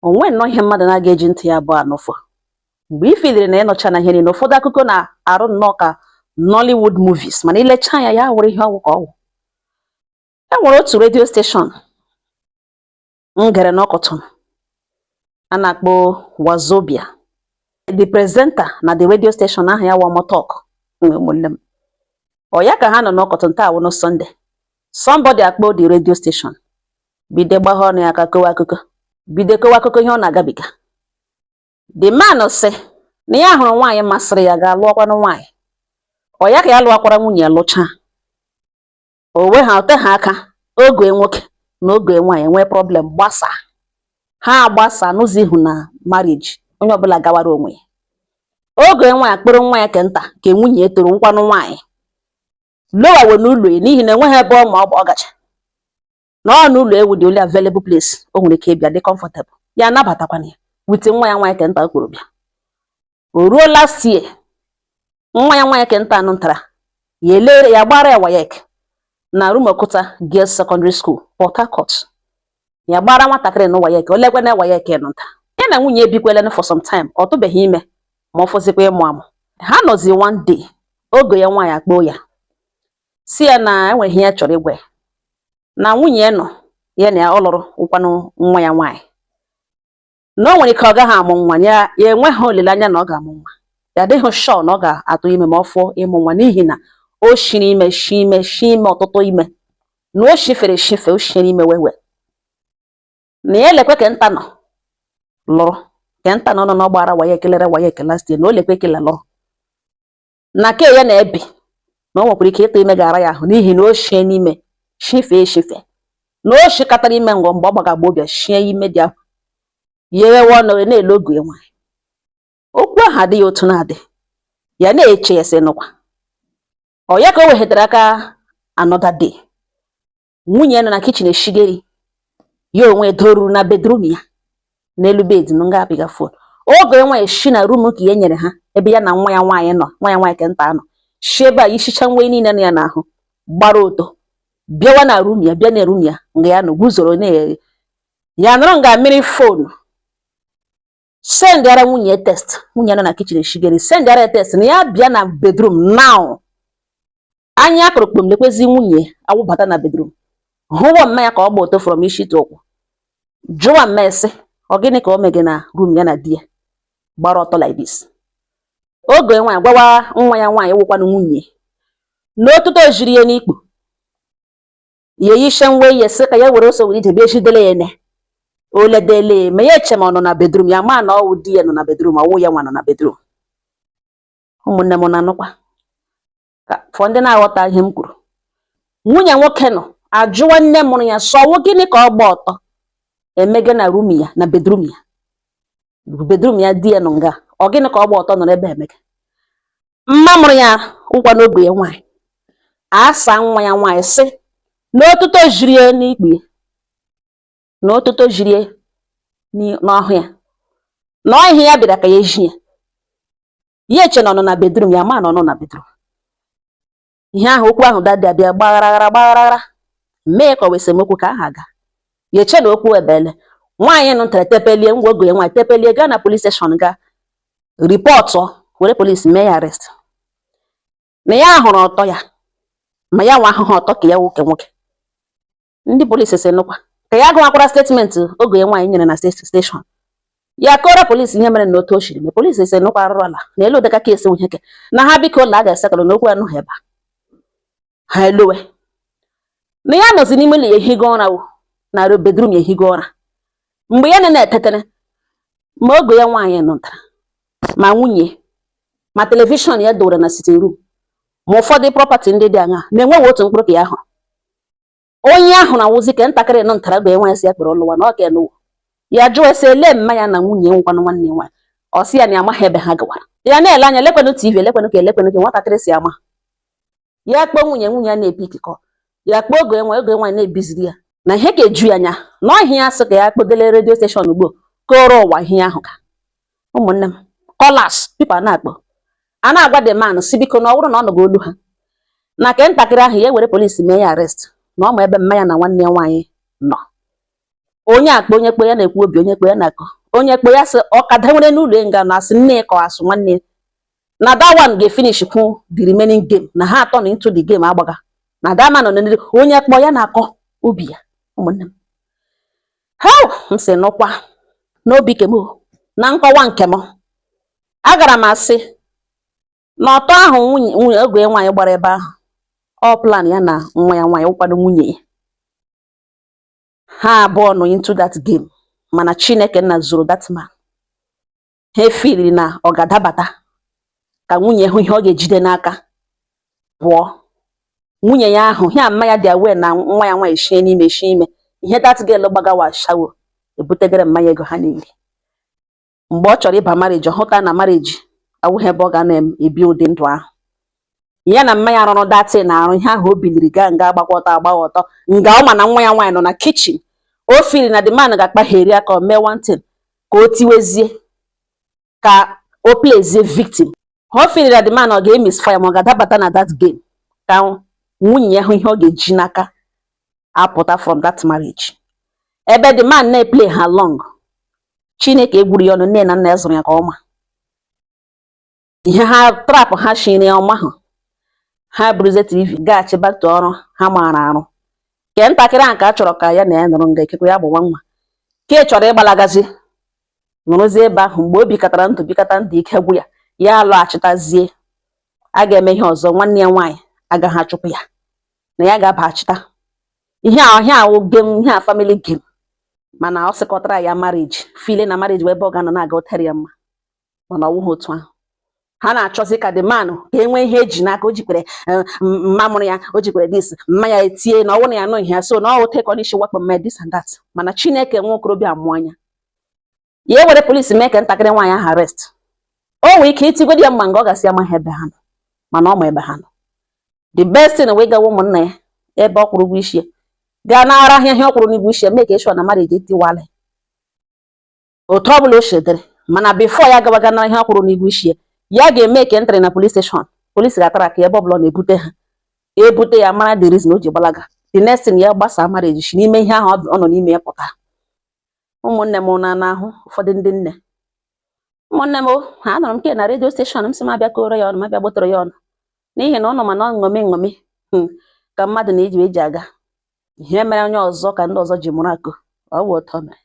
onwe nnọọ ihe mmadụ na-aga eji ntị ya abụọ anụfọ mgbe ị filiri na ịnọcha na ihe niile ụfọdụ akụkọ na-arụ nnọọ ka Nollywood movies mana ilecha anya ya wụrụ ihe ọgwụ ka ọgwụ. E nwere otu redio steshọn m gere n'Ọkọtun a na-akpọ Wazobia. The presenter na the radio station ahụ ya Wamotok ụmụnne m. Ọ ya ka ha nọ n'Ọkọtun taa wụ Sunday. Somebody akpọ the radio station bido gbagha ọnụ ya aka kowa akụkọ bido kowa akụkọ ihe ọ na-agabiga. The man sị na ya hụrụ nwaanyị masịrị ya ga-alụọkwanụ nwaanyị. Ọ ya ka ya lụọkwara nwunye ya lụchaa. O we ha ote ha aka oge nwoke na oge nwaanyị nwee problem gbasa. Ha agbasa n'ụzọ ihu na marriage onye ọbụla gawara onwe ya. Oge nwaanyị akpụrụ nwa ya ke nta ka nwunye toro nkwanụ nwaanyị. Lowawe n'ụlọ ya n'ihi na enweghị ebe ọ gacha. Na ọ n'ụlọ ewu dị only available place o nwere ike ịbịa dị comfortable. Ya nabatakwana ya wute nwa ya nwaanyị ke nta okporo bịa. O ruo last year nwa ya nwaanyị ke nta anụ ntara ya elere ya gbara ya WAEC na Rumuokuta Girls Secondary School Port Harcourt. Ya gbara nwatakịrị na WAEC o lekwe na WAEC nụ nta. Ya na nwunye ebikwele for some time ọ tụbeghị ime ma ọ fọzikwa ịmụ amụ. Ha nọzi one day oge ya nwaanyị akpọ ya si ya na enweghị ihe ya chọrọ ịgwa ya na nwunye nọ ya na ọ lụrụ ụkwanụ nwa ya nwaanyị na o nwere ike ọ gaghị amụ nwa ya enweghị olileanya na ọ ga-amụ nwa. Ya adịghị sure na ọ ga-atụ ime ma ọ fụọ ịmụ nwa n'ihi na o shiri ime shi ime ọtụtụ ime na o shifere shife o shiri ime wewe na ya elekwe ka nta nọ lụrụ ka nta nọ n'ọgbara WAEC lere WAEC last year na o lekwe kele lụrụ na ke ya na-ebi na o nwekwara ike ịtụ ime gara ya ahụ n'ihi na o shie n'ime shife na o shikatara ime ngọ mgbe ọ gbagagba obịa shie ime dị ahụ yewe ọnụ na-ele oge nwaanyị. Okwu ahụ adịghị otu na-adị ya na-eche ya sị nụkwa ọ ya ka o weghetara aka another day nwunye nọ na kichin eshigeri ya onwe doruru na bedroom ya n'elu bed na nga apịga phone. Oge nwaanyị shi na room ka ya nyere ha ebe ya na nwa ya nwaanyị nọ nwa ya nwaanyị ke nta nọ shi ebe a ishicha nwe niile na ya n'ahụ gbara oto bịawa na room ya bịa na room ya nga ya nọ guzoro na ya nọrọ nga mmiri phone send ara nwunye text nwunye nọ na kichin eshigeri send ara text na ya bịa na bedroom now. Anya akụrụ kpom lekwezi nwunye awụbata na bedroom hụwa mma ya ka ọ gba oto from isi to ụkwụ jụwa mmesi ọ gịnị ka o mege na room ya na di ya gbara ọtọ like this. Oge nwaanyị gwawa nwa ya nwaanyị wụkwanụ nwunye n'otuto jiri ya n'ikpu ya yishe nwe ya sị ka ya were oso were ije bịa eshidele ya ne oledele ma ya eche ma ọ nọ na bedroom ya ma na ọwụ di ya nọ na bedroom ọwụ ya nwa nọ na bedroom. Ụmụnne m na-anụkwa ka fọ ndị na-aghọta ihe m kwuru. Nwunye nwoke nọ ajụwa nne mụrụ ya sọwụ gịnị ka ọ gba ọtọ emege na room ya na bedroom ya di ya nọ nga ọ gịnị ka ọ gba ọtọ nọrọ ebe emege. Mma mụrụ ya ụkwa n'oge ya nwaanyị asa nwa ya nwaanyị sị n'otuto jiri ya n'ikpe n'otuto jiri ya n'ọhụ ya na ihe ya bịara ka ya eji ya eche na ọ nọ na bedroom ya ma na ọ nọ na bedroom. Ihe ahụ okwu ahụ dadi abịa gbagharaghara mee ka ọ wesemokwu ka aha aga ya eche na okwu ebele nwaanyị nụ ntara tepelie ngwa oge nwaanyị tepelie gaa na police station ga ripọtụ were polisi mee ya arrest na ya hụrụ ọtọ ya ma ya nwa ahụhụ ọtọ ka ya nwoke. Ndị polisi sị nụkwa ka ya gụwakwara statement oge nwaanyị nyere na station ya kọrọ polisi ihe mere na otu o shiri mee. Polisi sị nụkwa arụrụ ala na elu dịka kesi nweheke na ha biko ụlọ a ga-esekọrọ n'okwu anụghị ebe ha elowe na ya nọzi n'ime ụlọ ya ehigo ụra na bedroom ya ehigo ụra mgbe ya na-etetere ma oge ya nwaanyị nụtara ma nwunye ma telivishọn ya dowere na sitting room ma ụfọdụ property ndị dị aṅa na-enweghị otu mkpụrụ ka ya hụrụ. Onye ahụ na awụzi ka ntakịrị nọ ntara oge nwaanyị si ya kpere ọlụwa na ọ ka enụwo ya jụọ ese ele mma ya na nwunye nwekwanụ nwanne nwaanyị ọ sị ya na amaghị ebe ha gawara. Ya na-ele anya lekwenụ TV elekwenụ ka nwatakịrị si ama ya kpọọ nwunye ya na-epi ikikọ ya kpọọ oge nwaanyị na-ebiziri ya na ihe ka eju ya anya na ọhịa ya sị ka ya kpọdele redio steshọn ugbo kọrọ ụwa ihe ahụ ka. Ụmụnne m kọlas pipa na-akpọ a na-agwa the man si biko na ọ bụrụ na ọ nọgo olu ha na ke ntakịrị ahụ ya were polisi mee ya arrest na ọ ma ebe mma ya na nwanne ya nwaanyị nọ. onye akpa onye kpe ya na-ekwu obi onye kpe ya na-akọ onye kpe ya sị ọkada nwere n'ụlọ nga na asị nne ka asụ nwanne na that one ga-finish kwu the remaining game na ha atọ into the game agbaga na that man nọ onye kpọ ya na-akọ obi ya ụmụnne m m sị nụkwa n'obi kem na nkọwa nke m agara m asị na ọtọ ahụ nwunye oge nwaanyị gbara ebe ahụ ọ plan ya na nwa ya nwaanyị ụkwado nwunye ya ha abụọ nọ into that game mana Chineke nna zuru that man ha efiri na ọ ga-adabata ka nwunye hụ ihe ọ ga-ejide n'aka pụọ nwunye ya ahụ ya mma ya dị awe na nwa ya nwaanyị shie n'ime shie ime ihe that girl gbagawa shawo ebutegere mmanya ego ha niile mgbe ọ chọrọ ịba marriage ọ hụta na marriage awụghị ebe ọ ga na-ebi ụdị ndụ ahụ ya na mmanya rụrụ datị na arụ ihe ahụ o biliri gaa nga agbakọta agbaghị ọtọ nga ọ ma na nwa ya nwaanyị nọ na kichin o firi na the man ga-akpagheri aka o mee one thing ka o tiwezie ka o plezie victim o firi na the man ọ ga-emisfire ma ọ ga-adabata na that game ka nwunye ya hụ ihe ọ ga-eji n'aka apụta from that marriage ebe the man na-eplay ha long Chineke egburu ya ọnụ nne na nna ya zụrụ ya ka ọma ihe ha trap ha shiri ọma ha ha buruze TV gaghachi back ọrụ ha maara arụ ke ntakịrị ahụ ka a chọrọ ka ya na ya nụrụ nga ekekwe ya bụ nwa nwa ke chọrọ ịgbalagazi nụrụzie ebe ahụ mgbe o bikọtara ndụ ike gwụ ya ya alọghachitazie a ga-eme ihe ọzọ nwanne ya nwaanyị agaghị achụpụ ya na ya ga-abaghachita ihe ahụ game ihe a family game mana ọ sịkọtara ya marriage file na marriage wee ebe ọ ga nọ na-aga ụtarị ya mma mana ọ wụghị otu ahụ ha na-achọzi ka the man ka enwee ihe eji n'aka o jikwere mma mụrụ ya o jikwere this mmanya etie na ọnwụ na ya nọ ihe so na ọ take on issue wakpo mee this and that mana Chineke nwa okorobịa amụọ anya ya ewere polisi mee ka ntakịrị nwaanyị ahụ arrest o nwere ike itigodi ya mma nga ọ gasị amaghị ebe ha nọ mana ọ ma ebe ha nọ the best thing wee gawa ụmụnna ya ebe ọ kwụrụ ụgwọ isi ya gaa na-ara ahịa ihe ọ kwụrụ n'ụgwọ isi ya mee ka eshọ na marriage etiwala otu ọ bụla o shedere mana before ya gawaga na ihe ọ kwụrụ n'ụgwọ isi ya ya ga-eme ka entry na police station police ga-atara ka ebe ọbụla na-ebute ha ebute ya mara the reason o ji gbalaga the next thing ya gbasa marriage shi n'ime ihe ahụ ọ nọ n'ime ya pụta ụmụnne m na-ahụ ụfọdụ ndị nne ụmụnne m ha nọrọ m ke na redio station m sị m abịa kọrọ ya ọnụ m abịa gbotoro ya ọnụ n'ihi na ọ nọ mana ṅomi ka mmadụ na-eji aga ihe mere onye ọzọ ka ndị ọzọ ji mụrụ akụ ọ bụ ụtọ mere